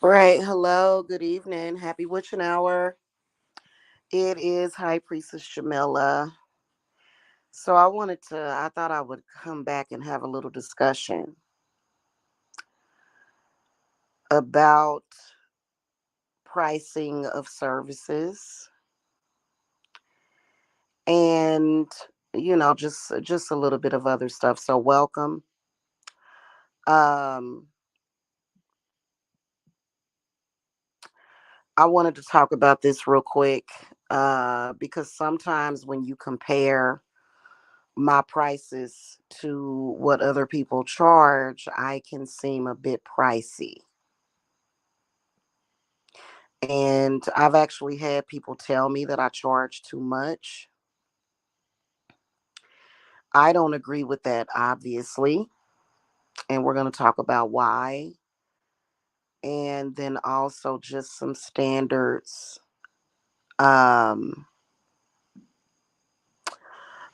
Right. Hello. Good evening. Happy witching hour. It is High Priestess Jamila. So I thought I would come back and have a little discussion about pricing of services and just a little bit of other stuff. So welcome. Um I wanted to talk about this real quick because sometimes when you compare my prices to what other people charge, I can seem a bit pricey. And I've actually had people tell me that I charge too much. I don't agree with that, obviously. And we're going to talk about why. And then also just some standards. Um,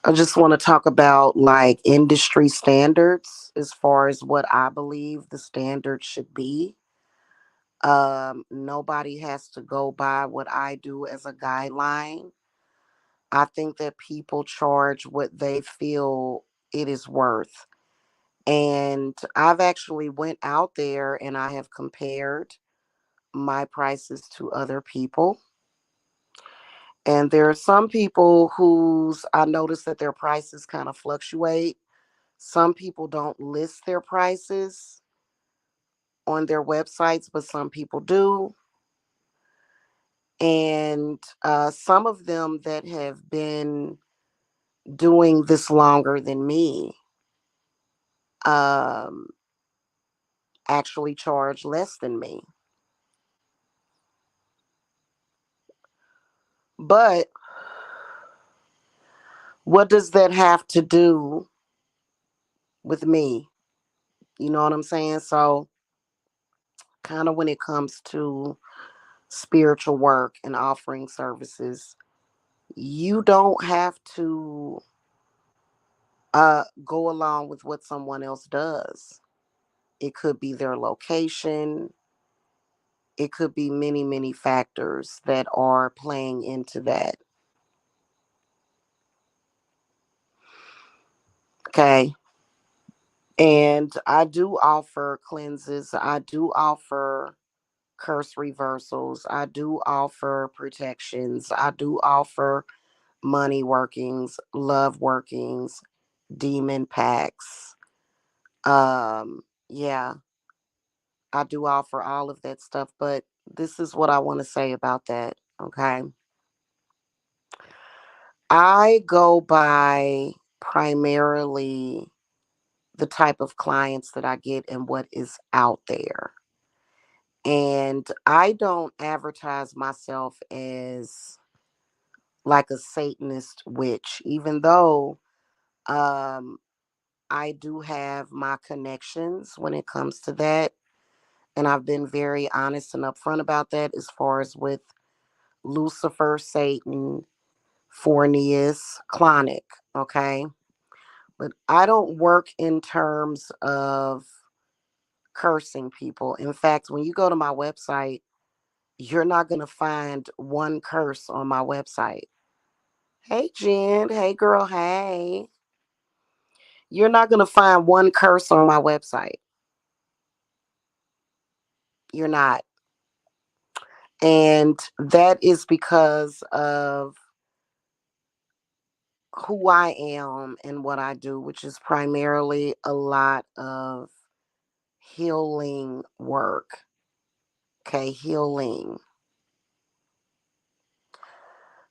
I just want to talk about like industry standards as far as what I believe the standard should be. Nobody has to go by what I do as a guideline. I think that people charge what they feel it is worth. And I've actually went out there and I have compared my prices to other people. And there are some people whose I notice that their prices kind of fluctuate. Some people don't list their prices on their websites, but some people do. And some of them that have been doing this longer than me um, actually charge less than me. But what does that have to do with me? You know what I'm saying? So, kind of when it comes to spiritual work and offering services, you don't have to go along with what someone else does. It could be their location, it could be many, many factors that are playing into that. Okay. And I do offer cleanses. I do offer curse reversals. I do offer protections. I do offer money workings, love workings, demon packs. Yeah, I do offer all of that stuff, but this is what I want to say about that. Okay. I go by primarily the type of clients that I get and what is out there. And I don't advertise myself as like a Satanist witch, even though um, I do have my connections when it comes to that. And I've been very honest and upfront about that as far as with Lucifer, Satan, Fornius, Clonic. Okay. But I don't work in terms of cursing people. In fact, when you go to my website, you're not going to find one curse on my website. Hey, Jen. Hey, girl. Hey. You're not going to find one curse on my website. You're not. And that is because of who I am and what I do, which is primarily a lot of healing work. Okay, healing.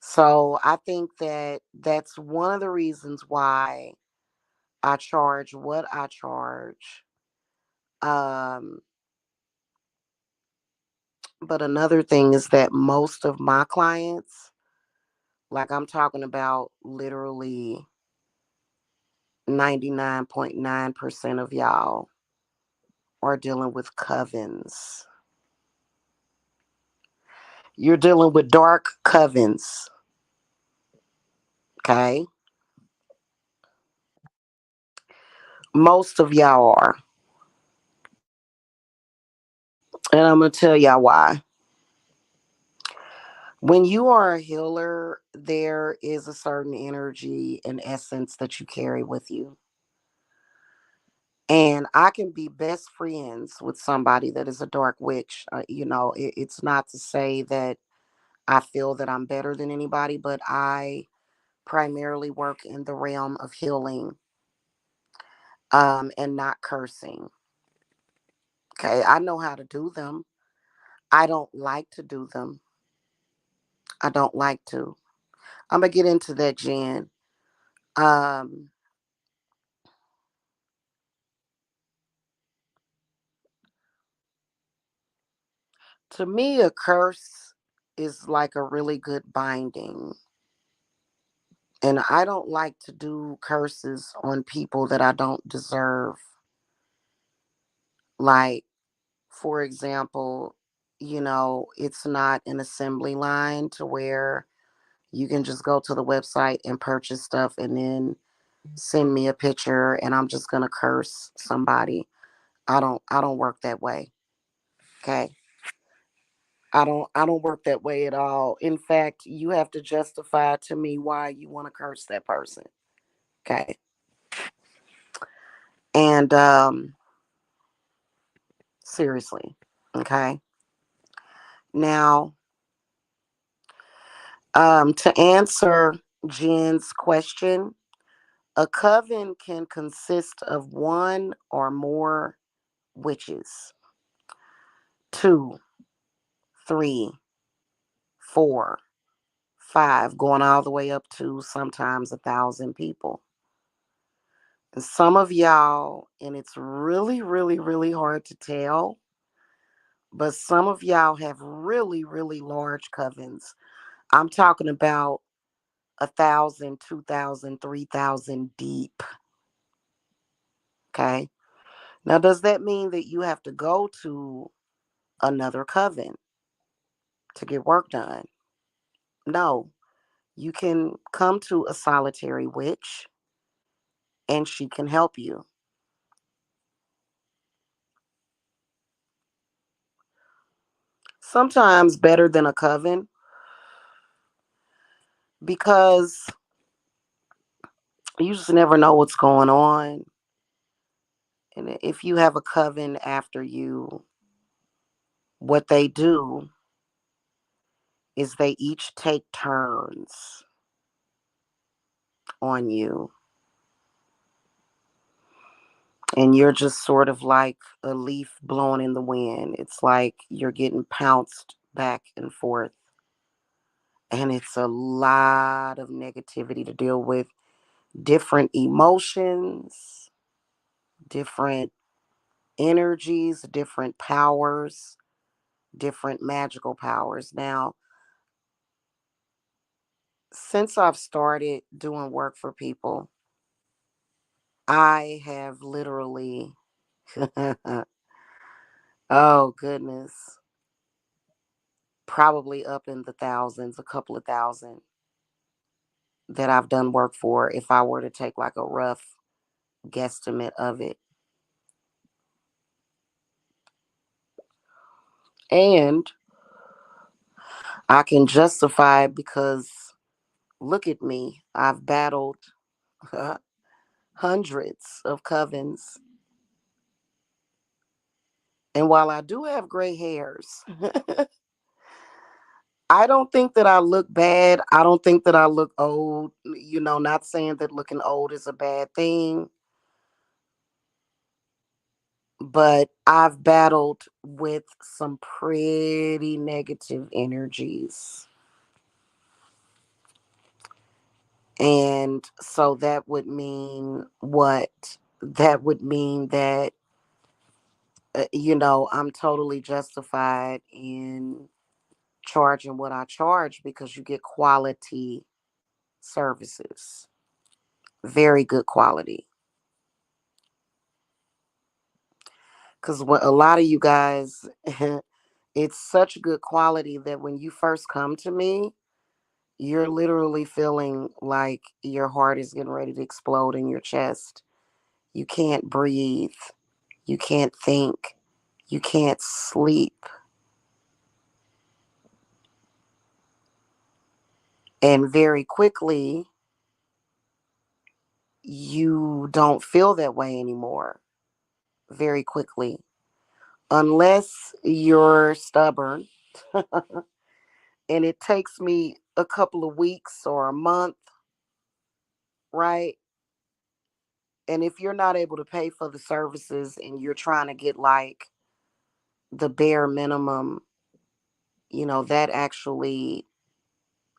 So I think that that's one of the reasons why I charge what I charge. Um, but another thing is that most of my clients, like I'm talking about literally 99.9% of y'all, are dealing with covens. You're dealing with dark covens. Okay. Most of y'all are. And I'm going to tell y'all why. When you are a healer, there is a certain energy and essence that you carry with you. And I can be best friends with somebody that is a dark witch. It's not to say that I feel that I'm better than anybody, but I primarily work in the realm of healing, and not cursing. Okay, I know how to do them. I don't like to do them. I don't like to. I'm gonna get into that, Jen. Um, to me, a curse is like a really good binding. And I don't like to do curses on people that I don't deserve. Like, for example, it's not an assembly line to where you can just go to the website and purchase stuff and then send me a picture and I'm just going to curse somebody. I don't work that way. Okay? I don't work that way at all. In fact, you have to justify to me why you want to curse that person. Okay? And seriously. Okay? Now, to answer Jen's question, a coven can consist of one or more witches, two, three, four, five, going all the way up to sometimes 1,000 people. And some of y'all, and it's really, really, really hard to tell, but some of y'all have really, really large covens. I'm talking about 1,000, 2,000, 3,000 deep. Okay. Now, does that mean that you have to go to another coven to get work done? No. You can come to a solitary witch and she can help you. Sometimes better than a coven because you just never know what's going on. And if you have a coven after you, what they do is they each take turns on you. And you're just sort of like a leaf blowing in the wind. It's like you're getting pounced back and forth. And it's a lot of negativity to deal with, different emotions, different energies, different powers, different magical powers. Now, since I've started doing work for people, I have literally, oh goodness, probably up in the thousands, a couple of thousand that I've done work for if I were to take like a rough guesstimate of it. And I can justify it because look at me. I've battled hundreds of covens. And while I do have gray hairs, I don't think that I look bad. I don't think that I look old. Not saying that looking old is a bad thing, but I've battled with some pretty negative energies. And so that would mean what? That would mean that, I'm totally justified in charging what I charge because you get quality services, very good quality. Because what a lot of you guys, it's such good quality that when you first come to me, you're literally feeling like your heart is getting ready to explode in your chest. You can't breathe. You can't think. You can't sleep. And very quickly, you don't feel that way anymore. Very quickly. Unless you're stubborn. And it takes me a couple of weeks or a month, right? And if you're not able to pay for the services and you're trying to get like the bare minimum, that actually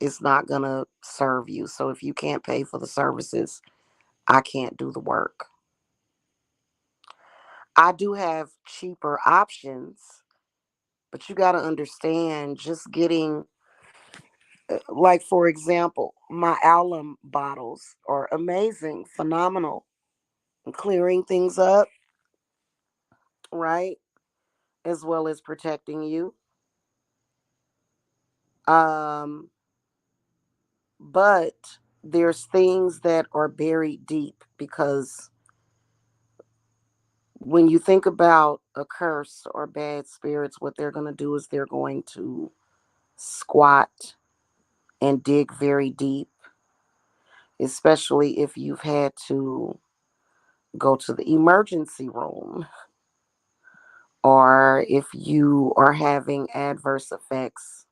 is not going to serve you. So if you can't pay for the services, I can't do the work. I do have cheaper options, but you got to understand just getting, like, for example, my alum bottles are amazing, phenomenal, clearing things up, right? As well as protecting you. Um, but there's things that are buried deep because when you think about a curse or bad spirits, what they're going to do is they're going to squat and dig very deep, especially if you've had to go to the emergency room or if you are having adverse effects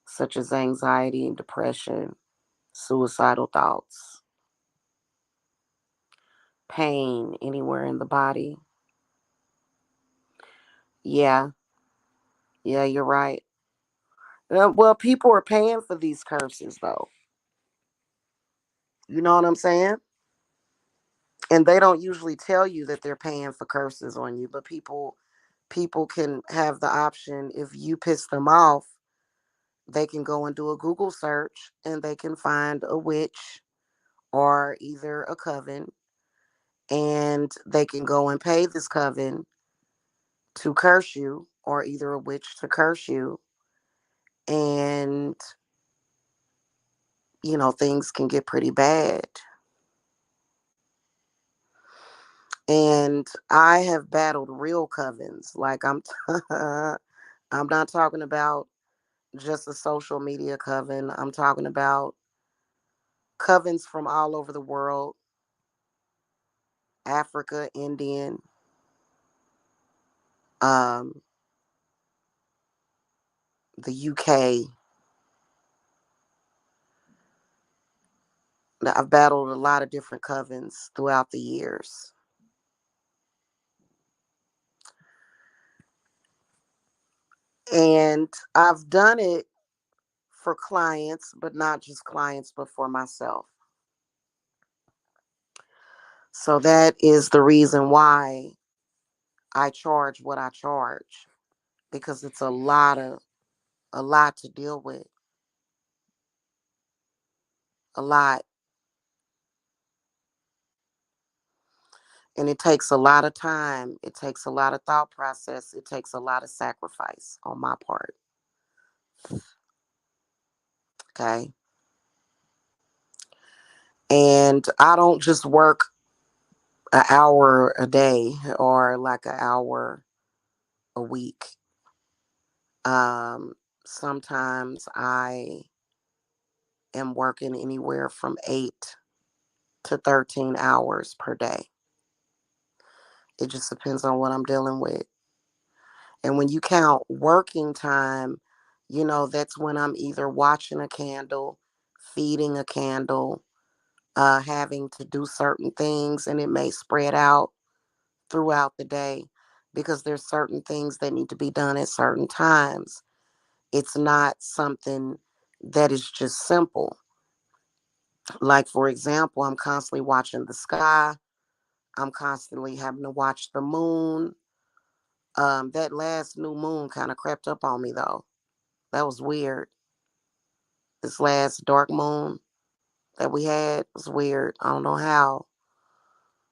such as anxiety and depression, suicidal thoughts, pain anywhere in the body. Yeah, yeah, you're right. Well, people are paying for these curses, though. You know what I'm saying? And they don't usually tell you that they're paying for curses on you, but people can have the option. If you piss them off, they can go and do a Google search and they can find a witch or either a coven, and they can go and pay this coven to curse you, or either a witch to curse you, and things can get pretty bad. And I have battled real covens. Like I'm not talking about just a social media coven. I'm talking about covens from all over the world, Africa, Indian, um, the UK. I've battled a lot of different covens throughout the years. And I've done it for clients, but not just clients, but for myself. So that is the reason why I charge what I charge, because it's a lot to deal with. A lot. And it takes a lot of time. It takes a lot of thought process. It takes a lot of sacrifice on my part. Okay. And I don't just work an hour a day or like an hour a week. Sometimes I am working anywhere from 8 to 13 hours per day. It just depends on what I'm dealing with. And when you count working time, that's when I'm either watching a candle, feeding a candle, having to do certain things, and it may spread out throughout the day because there's certain things that need to be done at certain times. It's not something that is just simple. Like, for example, I'm constantly watching the sky. I'm constantly having to watch the moon. That last new moon kind of crept up on me though. That was weird. This last dark moon that we had was weird. I don't know how,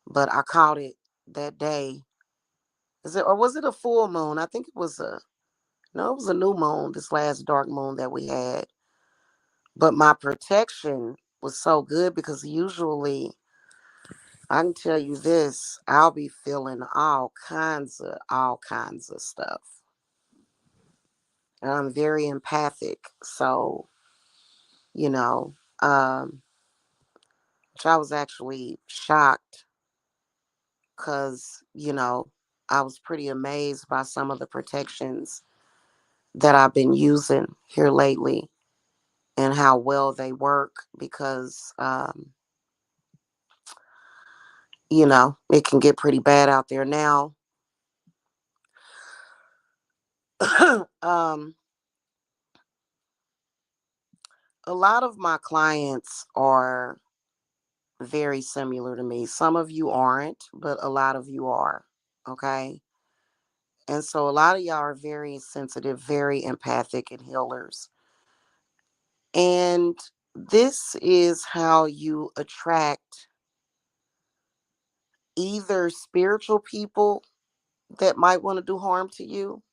but I caught it that day. Is it, or was it a full moon? I think it was a no, it was a new moon, this last dark moon that we had. But my protection was so good because usually I can tell you this, I'll be feeling all kinds of stuff. And I'm very empathic. So, you know, um, which I was actually shocked because, I was pretty amazed by some of the protections that I've been using here lately and how well they work because, it can get pretty bad out there now. um, a lot of my clients are very similar to me. Some of you aren't, but a lot of you are. Okay. And so a lot of y'all are very sensitive, very empathic, and healers. And this is how you attract either spiritual people that might want to do harm to you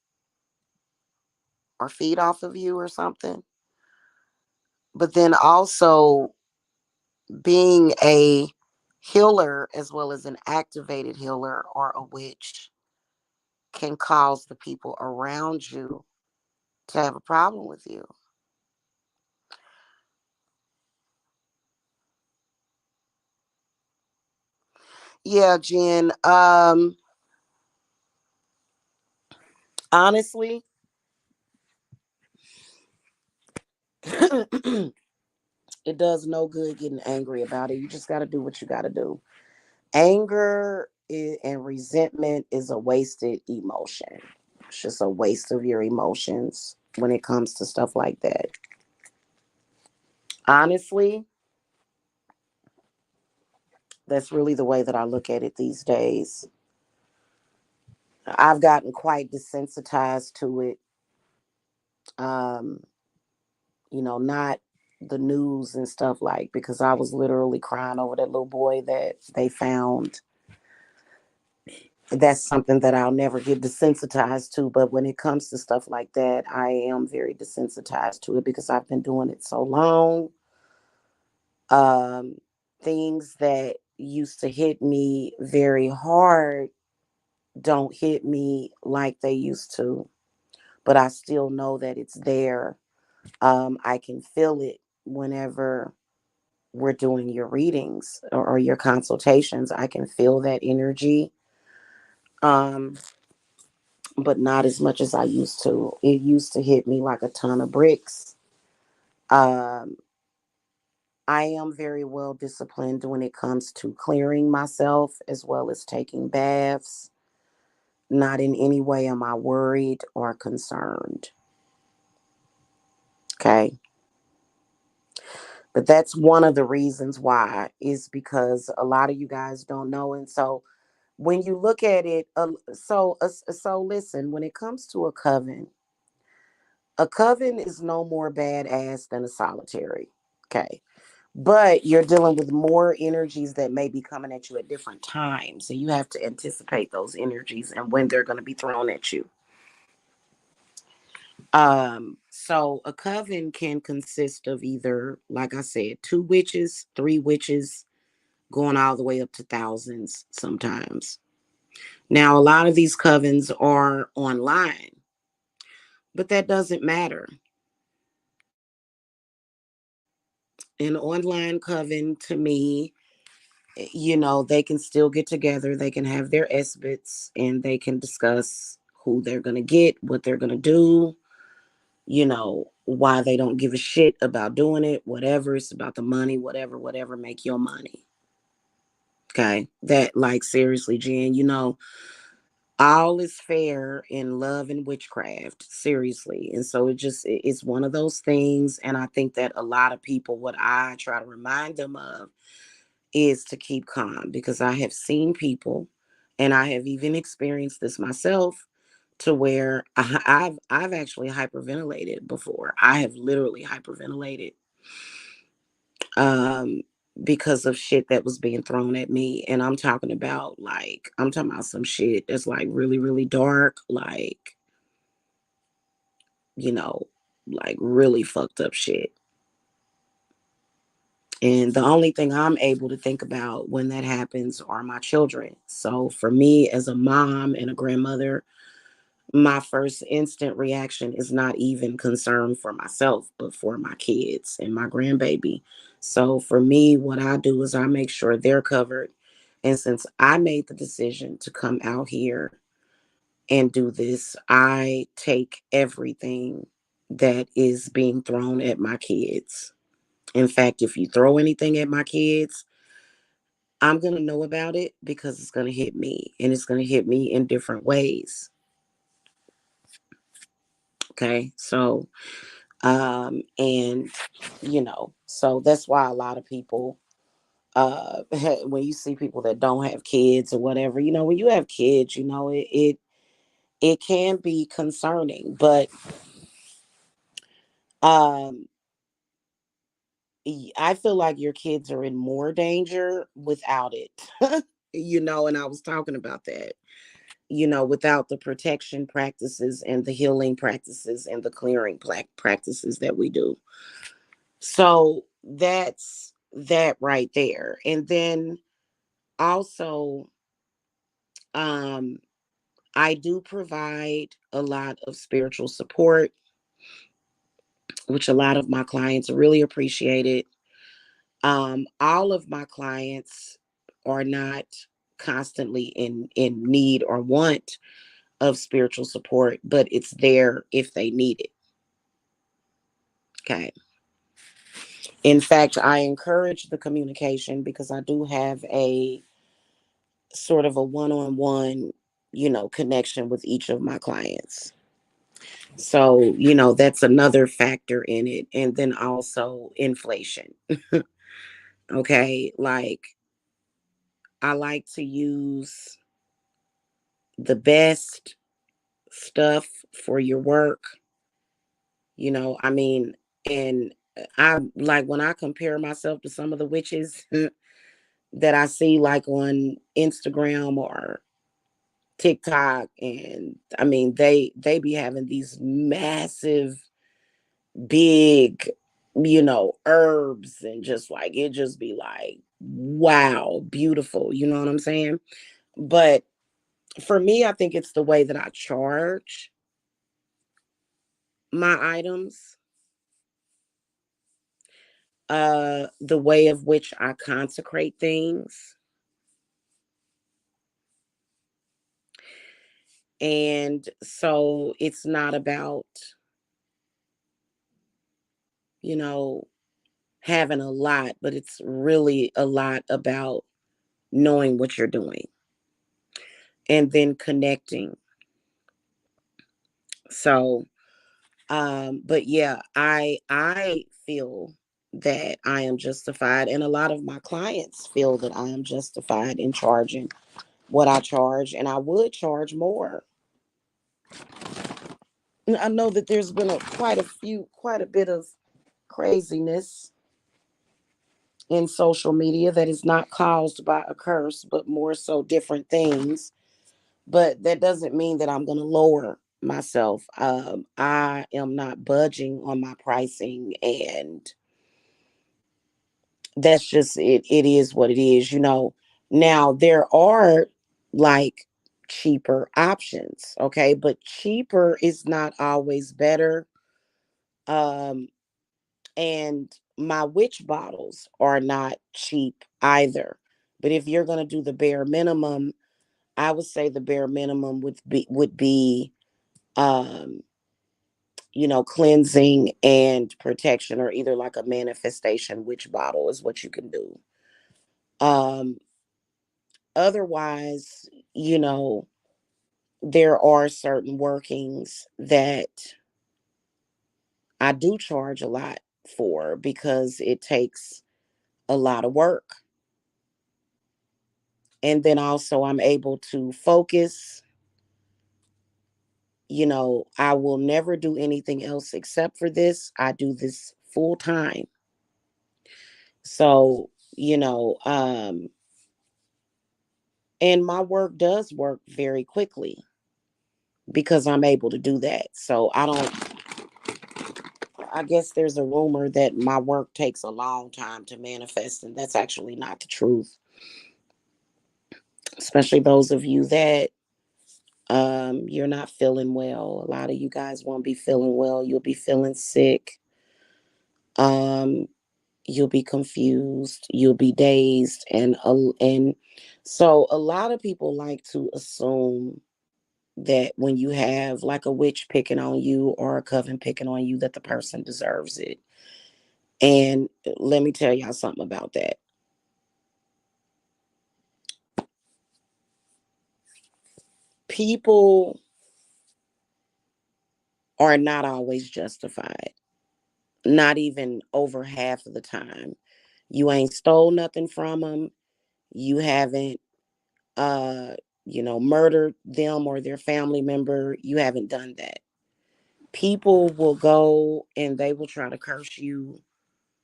or feed off of you or something. But then also being a healer as well as an activated healer or a witch can cause the people around you to have a problem with you. Yeah, Jen. Honestly, it does no good getting angry about it. You just got to do what you got to do. And resentment is a wasted emotion. It's just a waste of your emotions when it comes to stuff like that. Honestly, that's really the way that I look at it these days. I've gotten quite desensitized to it. Um, not the news and stuff like because I was literally crying over that little boy that they found. That's something that I'll never get desensitized to. But when it comes to stuff like that, I am very desensitized to it because I've been doing it so long. Um, Things that used to hit me very hard don't hit me like they used to, but I still know that it's there. I can feel it whenever we're doing your readings or your consultations. I can feel that energy. Um, but not as much as I used to. It used to hit me like a ton of bricks. Um, I am very well disciplined when it comes to clearing myself as well as taking baths. Not in any way am I worried or concerned. Okay. But that's one of the reasons why is because a lot of you guys don't know. And so when you look at it, so listen, when it comes to a coven is no more badass than a solitary. Okay. But you're dealing with more energies that may be coming at you at different times. So you have to anticipate those energies and when they're going to be thrown at you. So a coven can consist of either, like I said, two witches, three witches, going all the way up to thousands sometimes. Now, a lot of these covens are online, but that doesn't matter. An online coven to me, they can still get together, they can have their SBITs, and they can discuss who they're going to get, what they're going to do, why they don't give a shit about doing it, whatever. It's about the money, whatever, make your money. Okay. That, like, seriously, Jen, all is fair in love and witchcraft, seriously. And so it's one of those things. And I think that a lot of people, what I try to remind them of is to keep calm because I have seen people and I have even experienced this myself to where I've actually hyperventilated before. I have literally hyperventilated um because of shit that was being thrown at me. And I'm talking about some shit that's like really, really dark, you know, like really fucked up shit. And the only thing I'm able to think about when that happens are my children. So for me, as a mom and a grandmother, my first instant reaction is not even concern for myself, but for my kids and my grandbaby. So for me, what I do is I make sure they're covered. And since I made the decision to come out here and do this, I take everything that is being thrown at my kids. In fact, if you throw anything at my kids, I'm going to know about it because it's going to hit me, and it's going to hit me in different ways. Okay. So, and so that's why a lot of people, when you see people that don't have kids or whatever, when you have kids, it can be concerning, but, um, I feel like your kids are in more danger without it. And I was talking about that, without the protection practices and the healing practices and the clearing practices that we do. So that's that right there. And then also, um, I do provide a lot of spiritual support, which a lot of my clients really appreciate it. All of my clients are not constantly in need or want of spiritual support, but it's there if they need it. Okay. In fact, I encourage the communication because I do have a sort of a one-on-one, connection with each of my clients. So, that's another factor in it. And then also inflation. Okay. Like, I like to use the best stuff for your work. I mean, and I like when I compare myself to some of the witches that I see like on Instagram or TikTok, and I mean they be having these massive big herbs, and just like it just be like wow, beautiful, you know what I'm saying? But for me, I think it's the way that I charge my items, the way of which I consecrate things. And so it's not about, you know, having a lot, but it's really a lot about knowing what you're doing and then connecting. So, but yeah, I feel that I am justified, and a lot of my clients feel that I am justified in charging what I charge, and I would charge more. I know that there's been quite a bit of craziness in social media that is not caused by a curse, but more so different things. But that doesn't mean that I'm going to lower myself. I am not budging on my pricing, and that's just it. It is what it is. Now there are like cheaper options, okay, but cheaper is not always better. Um, and my witch bottles are not cheap either. But if you're going to do the bare minimum, I would say the bare minimum would be um cleansing and protection, or either like a manifestation witch bottle is what you can do. Um Otherwise, there are certain workings that I do charge a lot for because it takes a lot of work. And then also I'm able to focus. I will never do anything else except for this. I do this full time. So, and my work does work very quickly because I'm able to do that. So I guess there's a rumor that my work takes a long time to manifest, and that's actually not the truth. Especially those of you that you're not feeling well. A lot of you guys won't be feeling well. You'll be feeling sick. Um, you'll be confused. You'll be dazed, and so a lot of people like to assume that when you have like a witch picking on you or a coven picking on you, that the person deserves it. And let me tell y'all something about that. People are not always justified, not even over half of the time. You ain't stole nothing from them. You haven't, uh, murdered them or their family member. You haven't done that. People will go and they will try to curse you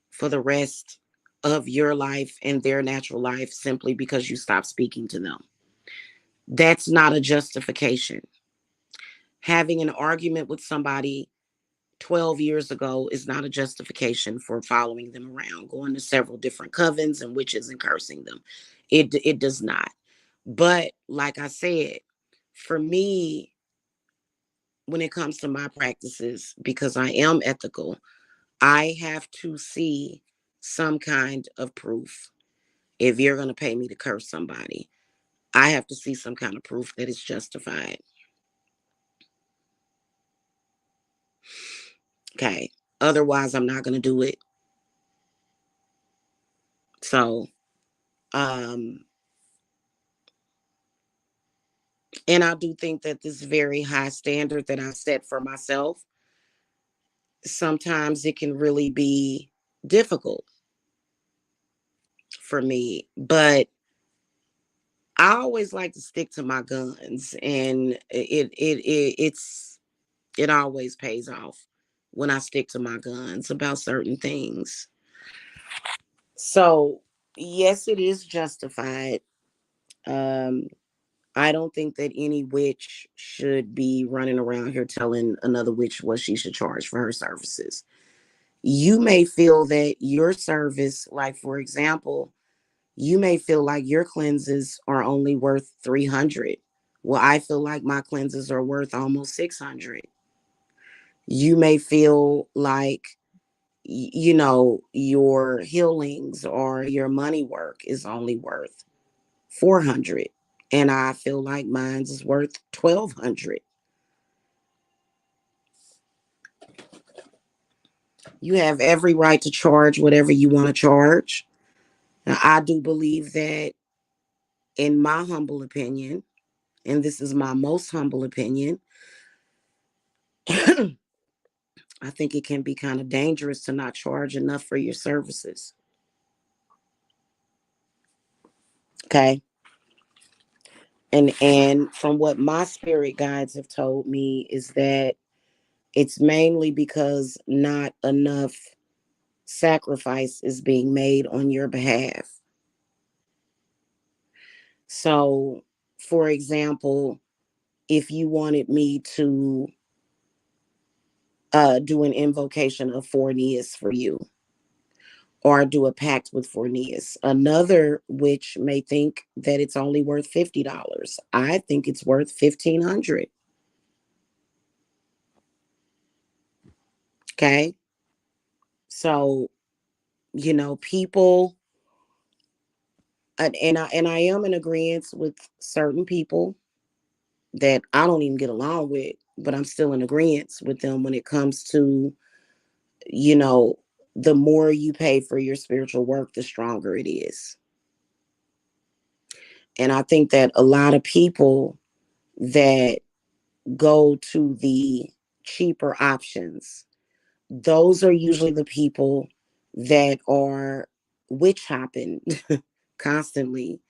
for the rest of your life and their natural life simply because you stop speaking to them. That's not a justification. Having an argument with somebody 12 years ago is not a justification for following them around, going to several different covens and witches and cursing them. It does not. But like I said, for me, when it comes to my practices, because I am ethical, I have to see some kind of proof. If you're going to pay me to curse somebody, I have to see some kind of proof that it's justified. Okay. Otherwise, I'm not going to do it. So, um, and I do think that this very high standard that I set for myself, sometimes it can really be difficult for me. But I always like to stick to my guns, and it always pays off when I stick to my guns about certain things. So yes, it is justified. Um, I don't think that any witch should be running around here telling another witch what she should charge for her services. You may feel that your service, like for example, you may feel like your cleanses are only worth 300. Well, I feel like my cleanses are worth almost 600. You may feel like your healings or your money work is only worth 400, and I feel like mine's is worth 1200. You have every right to charge whatever you want to charge. Now, I do believe that, in my humble opinion, and this is my most humble opinion, I think it can be kind of dangerous to not charge enough for your services. Okay. And from what my spirit guides have told me is that it's mainly because not enough sacrifice is being made on your behalf. So, for example, if you wanted me to do an invocation of Forneus for you, or do a pact with Forneus, another witch may think that it's only worth $50. I think it's worth 1,500. Okay, so people, and I am in agreement with certain people that I don't even get along with, but I'm still in agreement with them when it comes to, you know, the more you pay for your spiritual work, the stronger it is. And I think that a lot of people that go to the cheaper options, those are usually the people that are witch hopping constantly.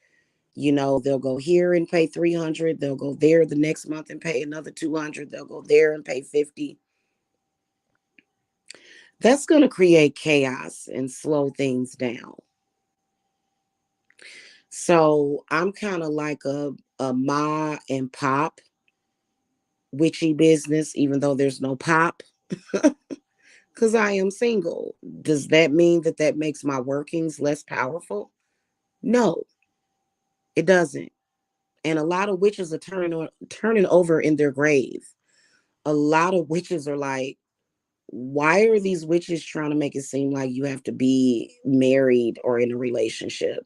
They'll go here and pay 300, they'll go there the next month and pay another 200, they'll go there and pay 50. That's going to create chaos and slow things down. So I'm kind of like a ma and pop witchy business, even though there's no pop. because I am single. Does that mean that that makes my workings less powerful? No, it doesn't. And a lot of witches are turning over in their grave. A lot of witches are like, why are these witches trying to make it seem like you have to be married or in a relationship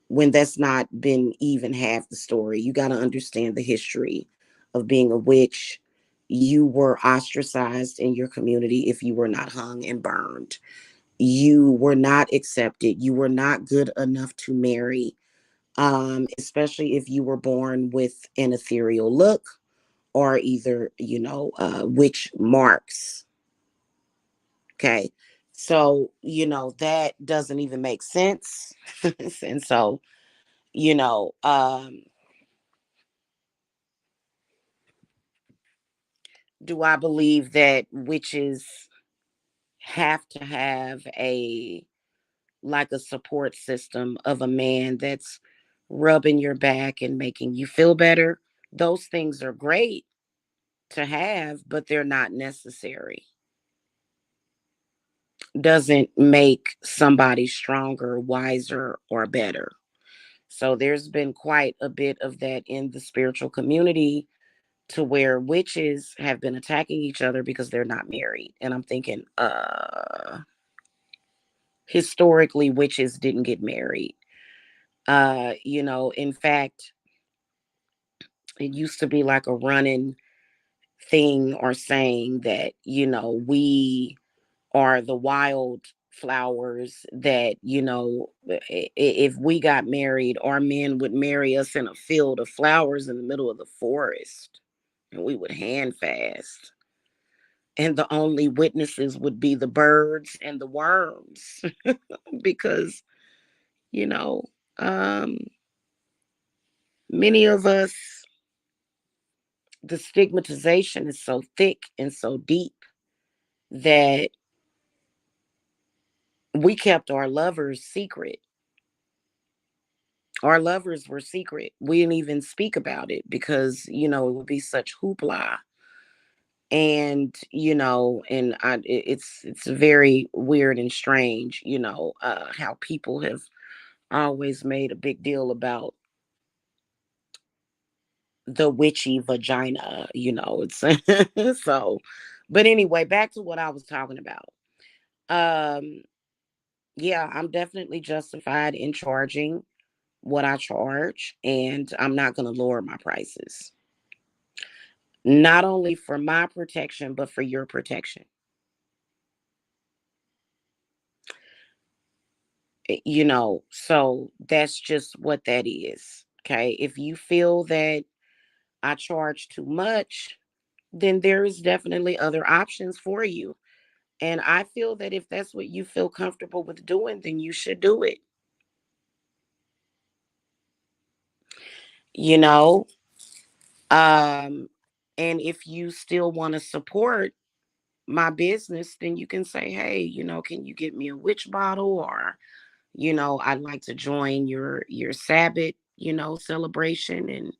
when that's not been even half the story? You got to understand the history of being a witch. You were ostracized in your community if you were not hung and burned. You were not accepted. You were not good enough to marry, especially if you were born with an ethereal look or either, witch marks. Okay. So, that doesn't even make sense. And so, you know, um, do I believe that witches have to have a support system of a man that's rubbing your back and making you feel better? Those things are great to have, but they're not necessary. Doesn't make somebody stronger, wiser, or better. So there's been quite a bit of that in the spiritual community to where witches have been attacking each other because they're not married. And I'm thinking, historically, witches didn't get married. In fact, it used to be like a running thing or saying that, we are the wild flowers that, if we got married, our men would marry us in a field of flowers in the middle of the forest, and we would hand fast. And the only witnesses would be the birds and the worms because, you know, um, many of us, the stigmatization is so thick and so deep that we kept our lovers secret. Our lovers were secret. We didn't even speak about it because, it would be such hoopla. And, it's very weird and strange, how people have always made a big deal about the witchy vagina, it's so, but anyway, back to what I was talking about. Um, yeah, I'm definitely justified in charging what I charge, and I'm not going to lower my prices. Not only for my protection, but for your protection. So that's just what that is. Okay. If you feel that I charge too much, then there is definitely other options for you. And I feel that if that's what you feel comfortable with doing, then you should do it. You know, um, and if you still want to support my business, then you can say, hey, can you get me a witch bottle? Or, I'd like to join your Sabbath, celebration, and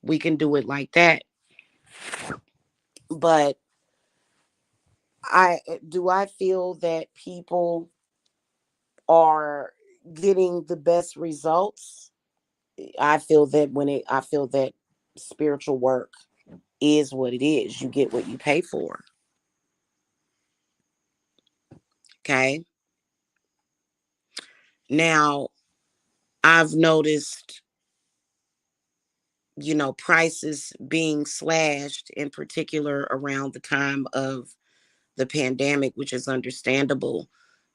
we can do it like that. But I feel that people are getting the best results. I feel that spiritual work is what it is. You get what you pay for. Okay. Now, I've noticed, prices being slashed in particular around the time of the pandemic, which is understandable.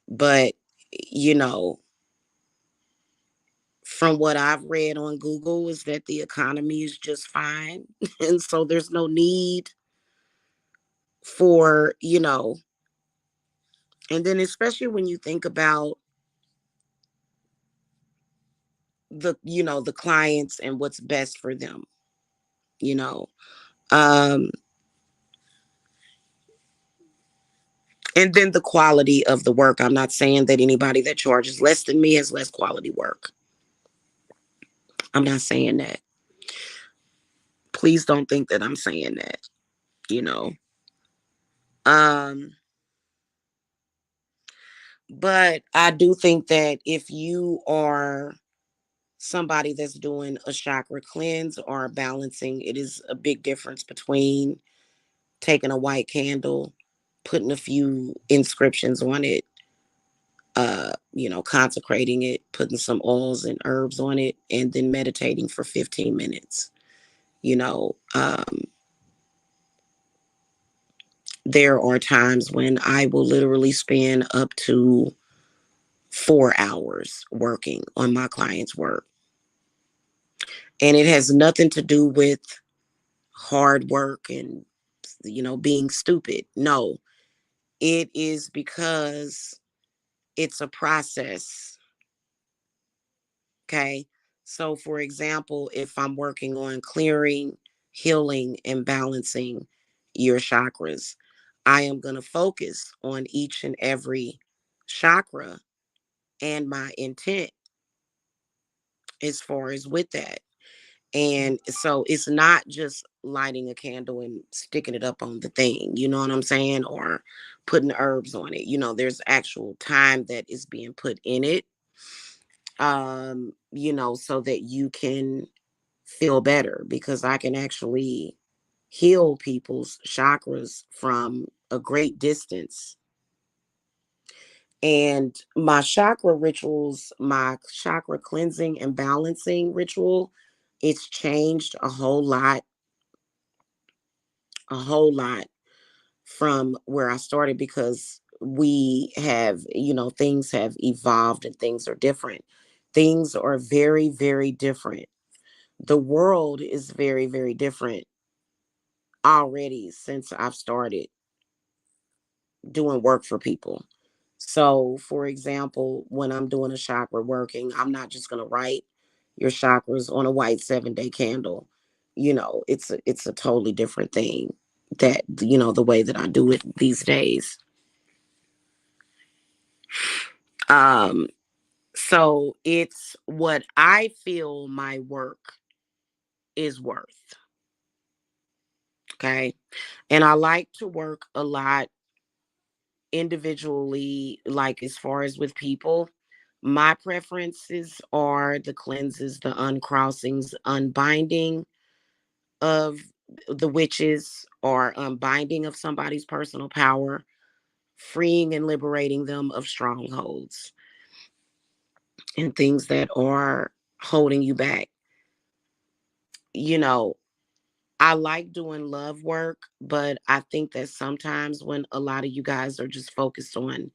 But, you know, from what I've read on Google is that the economy is just fine. And so there's no need for, and then especially when you think about the clients and what's best for them, you know. Um and then the quality of the work. I'm not saying that anybody that charges less than me has less quality work. I'm not saying that. Please don't think that I'm saying that, you know. Um But I do think that if you are somebody that's doing a chakra cleanse or balancing, it is a big difference between taking a white candle, putting a few inscriptions on it, consecrating it, putting some oils and herbs on it, and then meditating for 15 minutes. You know, there are times when I will literally spend up to 4 hours working on my client's work. And it has nothing to do with hard work and, being stupid. No, it is because it's a process. Okay. So, for example, if I'm working on clearing, healing, and balancing your chakras, I am going to focus on each and every chakra and my intent as far as with that. And so it's not just lighting a candle and sticking it up on the thing, you know what I'm saying? Or putting herbs on it. There's actual time that is being put in it, so that you can feel better, because I can actually heal people's chakras from a great distance. And my chakra rituals, my chakra cleansing and balancing ritual, it's changed a whole lot from where I started, because we have, things have evolved and things are different. Things are very, very different. The world is very, very different already since I've started doing work for people. So, for example, when I'm doing a chakra working, I'm not just going to write your chakras on a white 7-day candle. It's a totally different thing, that, the way that I do it these days. Um, so it's what I feel my work is worth. Okay. And I like to work a lot individually, like as far as with people. My preferences are the cleanses, the uncrossings, unbinding of the witches, or unbinding of somebody's personal power, freeing and liberating them of strongholds and things that are holding you back. You know, I like doing love work, but I think that sometimes when a lot of you guys are just focused on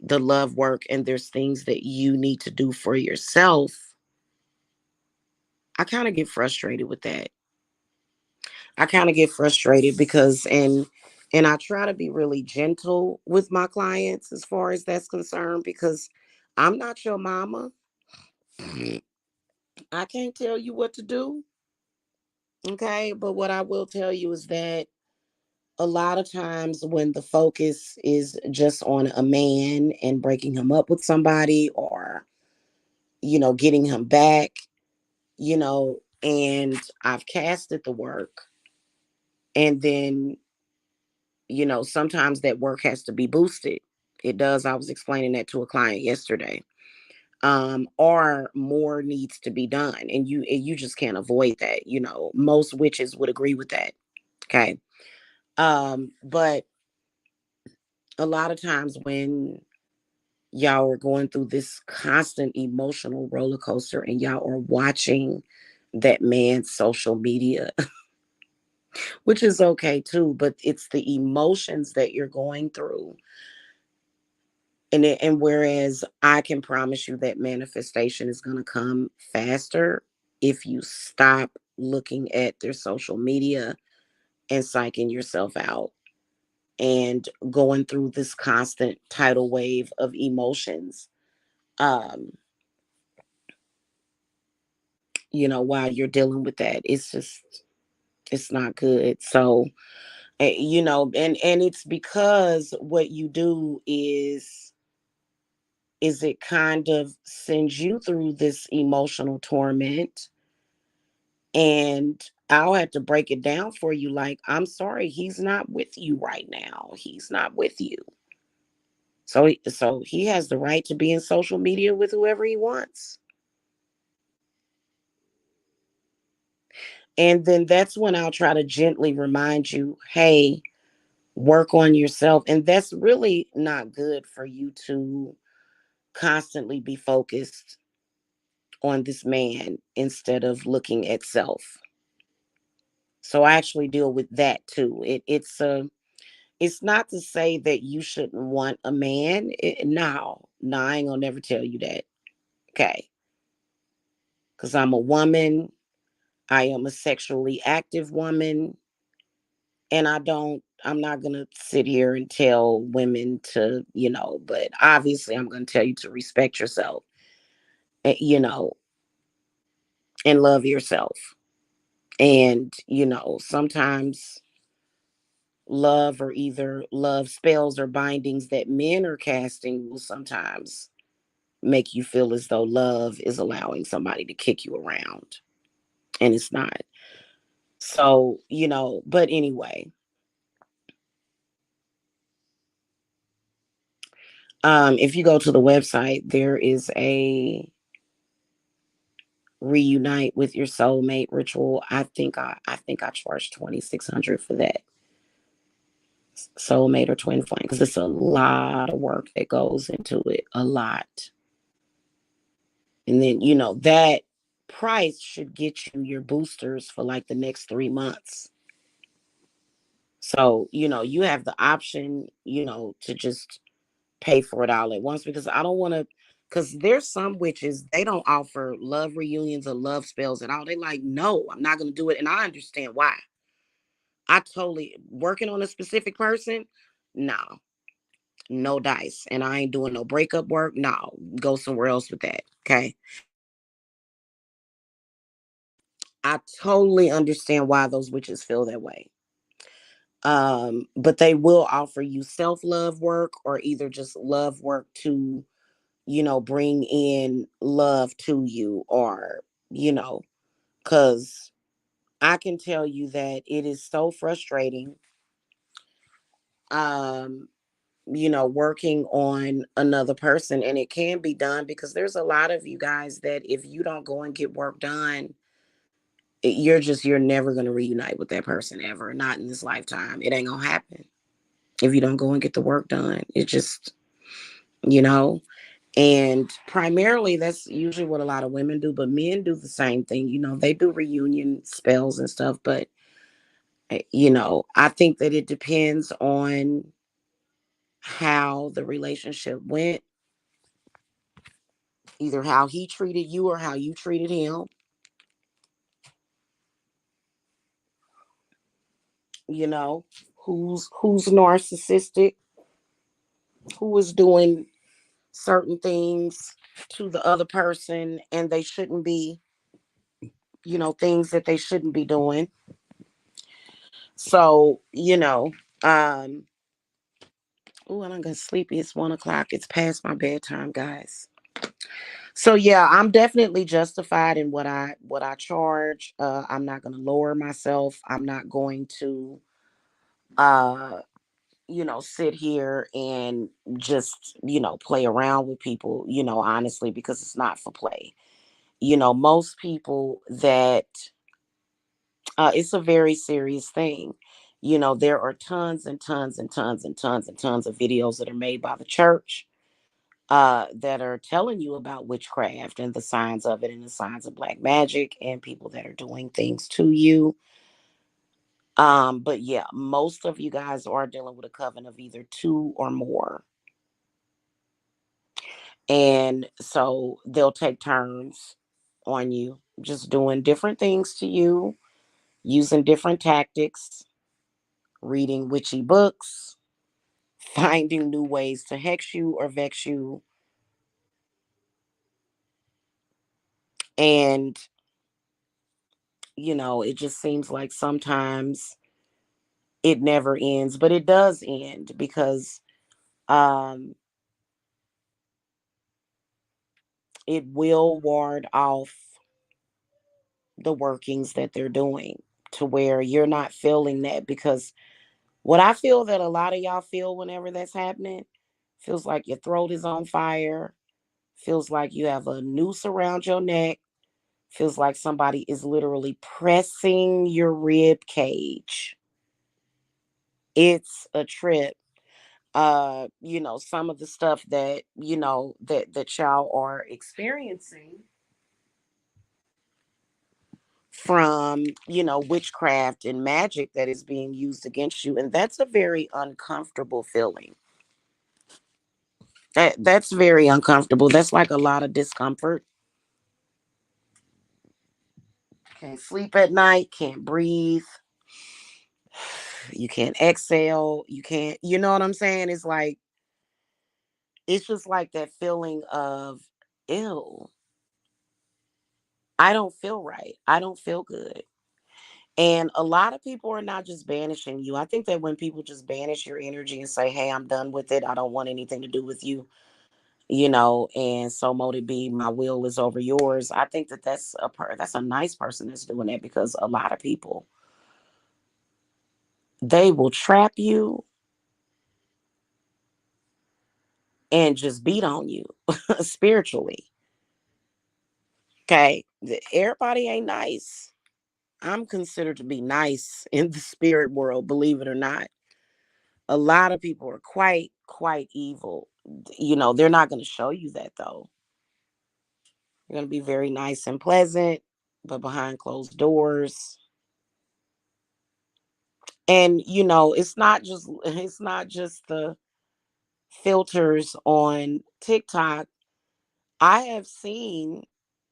the love work and there's things that you need to do for yourself, I kind of get frustrated with that. I kind of get frustrated because and I try to be really gentle with my clients as far as that's concerned, because I'm not your mama. I can't tell you what to do. Okay, but what I will tell you is that a lot of times when the focus is just on a man and breaking him up with somebody, or getting him back, and I've casted the work, and then sometimes that work has to be boosted. It does. I was explaining that to a client yesterday. Or more needs to be done, and you just can't avoid that. Most witches would agree with that. Okay. But a lot of times when y'all are going through this constant emotional roller coaster and y'all are watching that man's social media, which is okay too, but it's the emotions that you're going through. And whereas I can promise you that manifestation is going to come faster if you stop looking at their social media and psyching yourself out and going through this constant tidal wave of emotions, um while you're dealing with that. It's not good. So, and it's because what you do is it kind of sends you through this emotional torment, and I'll have to break it down for you, like, I'm sorry, he's not with you right now. He's not with you. So he has the right to be in social media with whoever he wants. And then that's when I'll try to gently remind you, hey, work on yourself. And that's really not good for you to constantly be focused on this man instead of looking at self. So I actually deal with that too. It's not to say that you shouldn't want a man. No, I ain't gonna never tell you that. Okay. Because I'm a woman. I am a sexually active woman. And I'm not going to sit here and tell women to, but obviously I'm going to tell you to respect yourself, you know, and love yourself. And, sometimes love or either love spells or bindings that men are casting will sometimes make you feel as though love is allowing somebody to kick you around, and it's not. So, but anyway, if you go to the website, there is a reunite with your soulmate ritual. I think I charged 2,600 for that. Soulmate or twin flame, because it's a lot of work that goes into it. A lot. And then, that price should get you your boosters for like the next 3 months. So, you have the option, to just pay for it all at once, because I don't want to, because there's some witches, they don't offer love reunions or love spells at all. They like, no, I'm not going to do it. And I understand why. I totally, working on a specific person, no, no dice. And I ain't doing no breakup work. No, go somewhere else with that. Okay. I totally understand why those witches feel that way. But they will offer you self-love work or either just love work to, bring in love to you, or, because I can tell you that it is so frustrating, um, working on another person. And it can be done because there's a lot of you guys that if you don't go and get work done, you're never going to reunite with that person ever. Not in this lifetime. It ain't going to happen if you don't go and get the work done. It just, you know, and primarily that's usually what a lot of women do, but men do the same thing. They do reunion spells and stuff, but I think that it depends on how the relationship went, either how he treated you or how you treated him. You know, who's narcissistic, who is doing certain things to the other person and they shouldn't be, things that they shouldn't be doing. So, oh, I'm gonna sleepy. It's 1 o'clock. It's past my bedtime, guys. So yeah, I'm definitely justified in what I charge. I'm not gonna lower myself. I'm not going to uh sit here and just, play around with people, honestly, because it's not for play. Most people that it's a very serious thing. There are tons and tons and tons and tons and tons of videos that are made by the church that are telling you about witchcraft and the signs of it and the signs of black magic and people that are doing things to you. But yeah, most of you guys are dealing with a coven of either two or more. And so they'll take turns on you, just doing different things to you, using different tactics, reading witchy books, finding new ways to hex you or vex you. And, it just seems like sometimes it never ends, but it does end because um, it will ward off the workings that they're doing to where you're not feeling that. Because what I feel that a lot of y'all feel whenever that's happening, Feels like your throat is on fire. Feels like you have a noose around your neck. Feels like somebody is literally pressing your rib cage. It's a trip. Some of the stuff that, that y'all are experiencing from, witchcraft and magic that is being used against you. And that's a very uncomfortable feeling. That's very uncomfortable. That's like a lot of discomfort. Can't sleep at night, can't breathe, you can't exhale, you can't, you know what I'm saying? It's just like that feeling of ill. I don't feel right. I don't feel good. And a lot of people are not just banishing you. I think that when people just banish your energy and say, "Hey, I'm done with it. I don't want anything to do with you," and so mote it be, my will is over yours. I think that that's a nice person that's doing that, because a lot of people, they will trap you and just beat on you spiritually. Okay, everybody ain't nice. I'm considered to be nice in the spirit world, believe it or not. A lot of people are quite evil. They're not going to show you that though. They're going to be very nice and pleasant, but behind closed doors. And it's not just the filters on TikTok. I have seen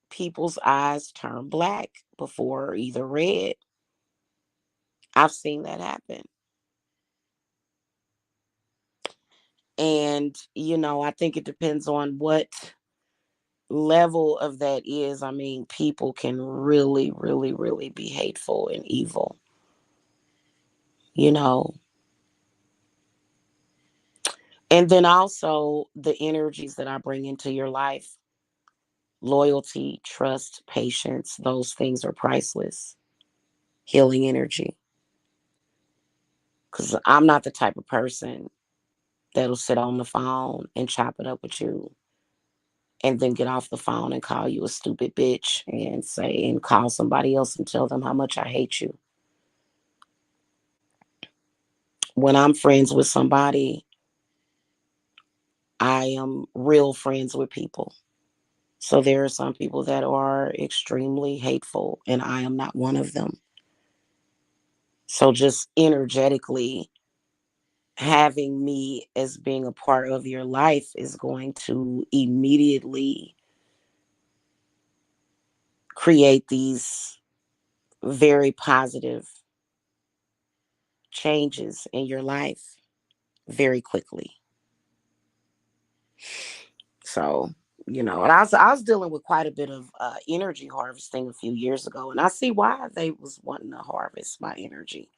people's eyes turn black before, or either red. I've seen that happen. And I think it depends on what level of that is. I mean, people can really, really, really be hateful and evil, you know. And then also the energies that I bring into your life: loyalty, trust, patience, those things are priceless. Healing energy. Because I'm not the type of person that'll sit on the phone and chop it up with you and then get off the phone and call you a stupid bitch and call somebody else and tell them how much I hate you. When I'm friends with somebody, I am real friends with people. So there are some people that are extremely hateful, and I am not one of them. So just energetically, having me as being a part of your life is going to immediately create these very positive changes in your life very quickly. So, and I was dealing with quite a bit of energy harvesting a few years ago, and I see why they was wanting to harvest my energy.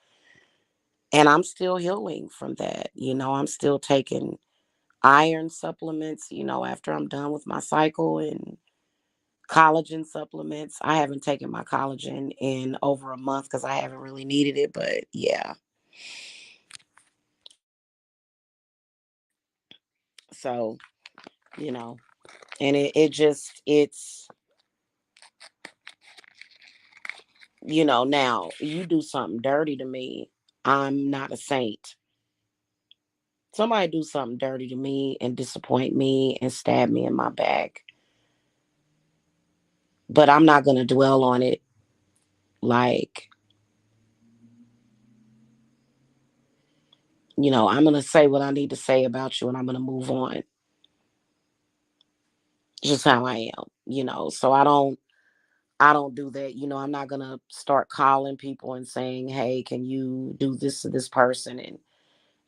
And I'm still healing from that. I'm still taking iron supplements, after I'm done with my cycle, and collagen supplements. I haven't taken my collagen in over a month because I haven't really needed it, but yeah. So, you know, and it's, now you do something dirty to me. I'm not a saint. Somebody do something dirty to me and disappoint me and stab me in my back. But I'm not going to dwell on it. Like, I'm going to say what I need to say about you, and I'm going to move on. Just how I am, So I don't do that. I'm not going to start calling people and saying, "Hey, can you do this to this person and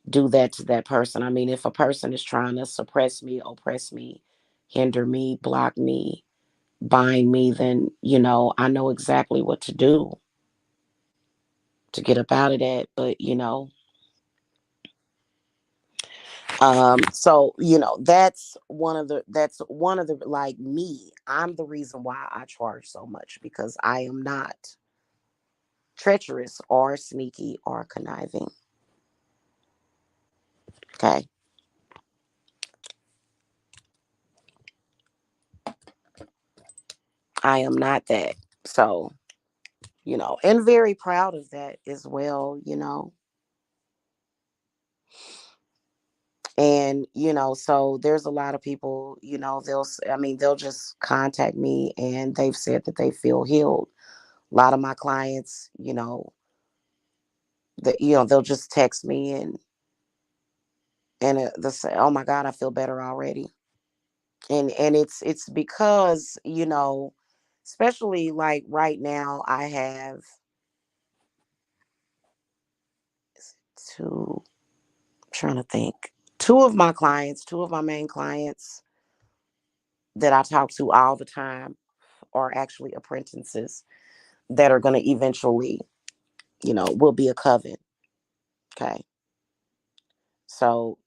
do that to that person?" I mean, if a person is trying to suppress me, oppress me, hinder me, block me, bind me, then, I know exactly what to do to get up out of that. But, so, that's one of the, like, me. I'm the reason why I charge so much, because I am not treacherous or sneaky or conniving. Okay. I am not that. So, and very proud of that as well. And, so there's a lot of people, they'll just contact me and they've said that they feel healed. A lot of my clients, they'll just text me and they'll say, "Oh my God, I feel better already." And it's because, especially like right now, I have two, I'm trying to think, two of my main clients that I talk to all the time are actually apprentices that are going to eventually, will be a coven. Okay. So,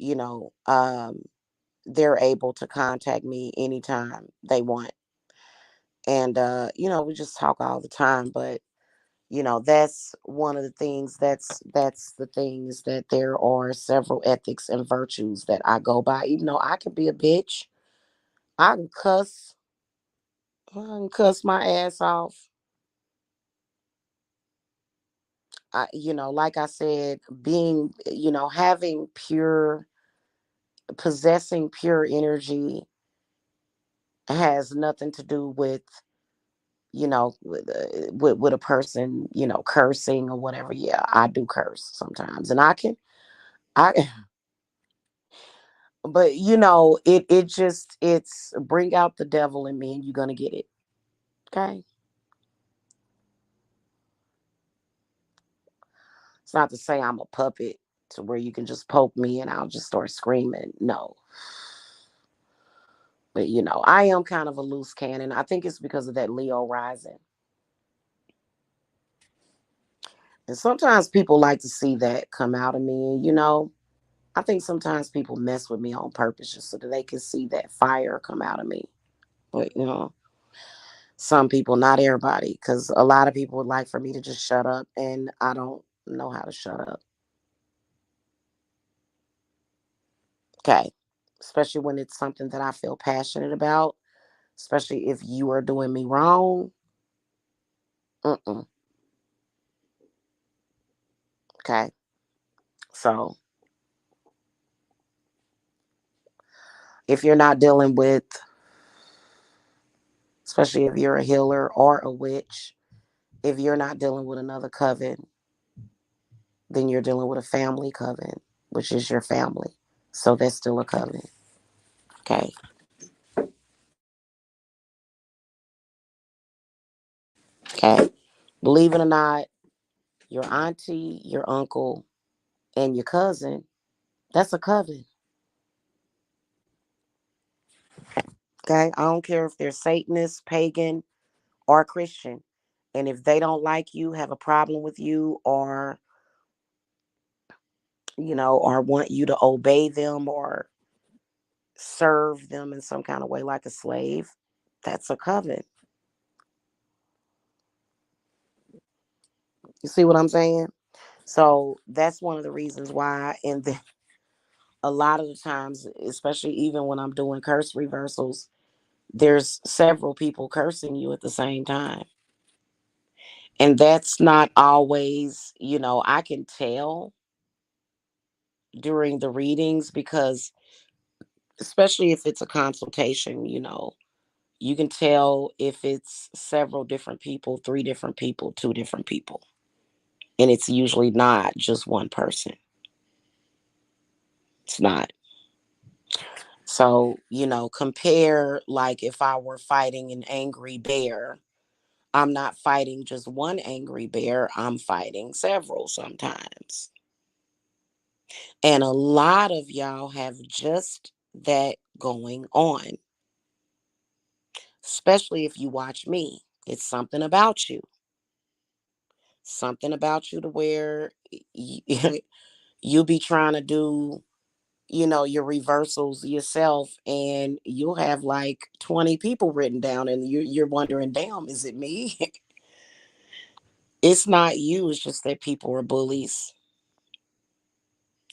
they're able to contact me anytime they want. And, we just talk all the time. But, that's one of the things that's the things that there are several ethics and virtues that I go by. Even though I can be a bitch, I can cuss, I can cuss my ass off. Like I said, having possessing pure energy has nothing to do with, with a person, cursing or whatever. Yeah, I do curse sometimes, and I, but it's bring out the devil in me, and you're gonna get it. Okay, it's not to say I'm a puppet to where you can just poke me and I'll just start screaming. No, but I am kind of a loose cannon. I think it's because of that Leo rising. And sometimes people like to see that come out of me. And, I think sometimes people mess with me on purpose just so that they can see that fire come out of me. But, some people, not everybody, because a lot of people would like for me to just shut up, and I don't know how to shut up. Okay. Especially when it's something that I feel passionate about, especially if you are doing me wrong. Mm-mm. Okay. So if you're not dealing with, especially if you're a healer or a witch, if you're not dealing with another coven, then you're dealing with a family coven, which is your family. So that's still a coven. Okay. Okay. Believe it or not, your auntie, your uncle, and your cousin, that's a coven. Okay. I don't care if they're Satanist, pagan, or Christian. And if they don't like you, have a problem with you, or want you to obey them or serve them in some kind of way like a slave, that's a coven. You see what I'm saying? So that's one of the reasons why, and then a lot of the times, especially even when I'm doing curse reversals, there's several people cursing you at the same time. And that's not always, I can tell during the readings because, especially if it's a consultation, you can tell if it's several different people, three different people, two different people. And it's usually not just one person. It's not. So, compare like if I were fighting an angry bear, I'm not fighting just one angry bear, I'm fighting several sometimes. And a lot of y'all have just that going on, especially if you watch me. It's something about you. Something about you to where you'll be trying to do, your reversals yourself, and you'll have like 20 people written down, and you're wondering, damn, is it me? It's not you, it's just that people are bullies.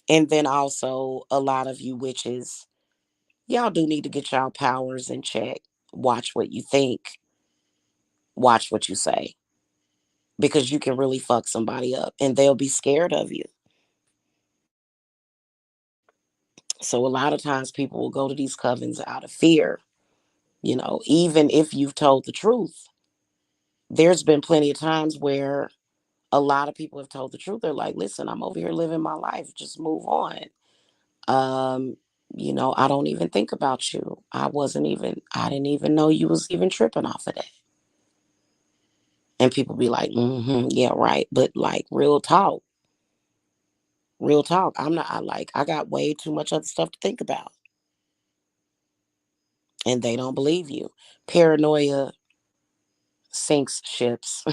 And then also, a lot of you witches, y'all do need to get y'all powers in check. Watch what you think. Watch what you say, because you can really fuck somebody up and they'll be scared of you. So a lot of times people will go to these covens out of fear, even if you've told the truth. There's been plenty of times where a lot of people have told the truth. They're like, listen, I'm over here living my life. Just move on. Um, I don't even think about you. I didn't even know you was even tripping off of that. And people be like, yeah, right. But like real talk. I got way too much other stuff to think about. And they don't believe you. Paranoia sinks ships.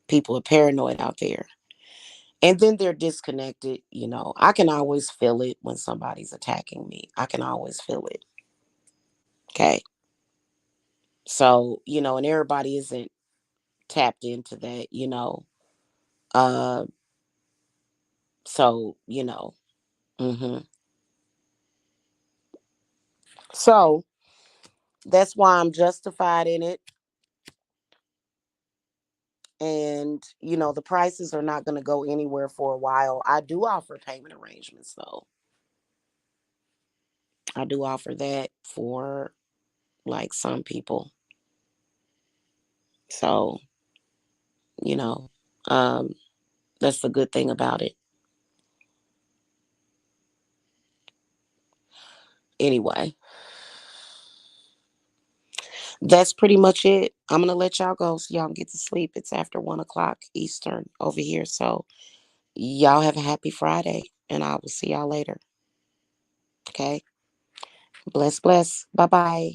People are paranoid out there. And then they're disconnected. I can always feel it when somebody's attacking me. I can always feel it. Okay. So, and everybody isn't tapped into that. Uh, so, hmm So that's why I'm justified in it. And, the prices are not going to go anywhere for a while. I do offer payment arrangements, though. I do offer that for like some people. So, you know, um, that's the good thing about it. Anyway, that's pretty much it. I'm gonna let y'all go so y'all can get to sleep. It's after 1 o'clock Eastern over here. So y'all have a happy Friday and I will see y'all later. Okay. Bless, bless. Bye bye.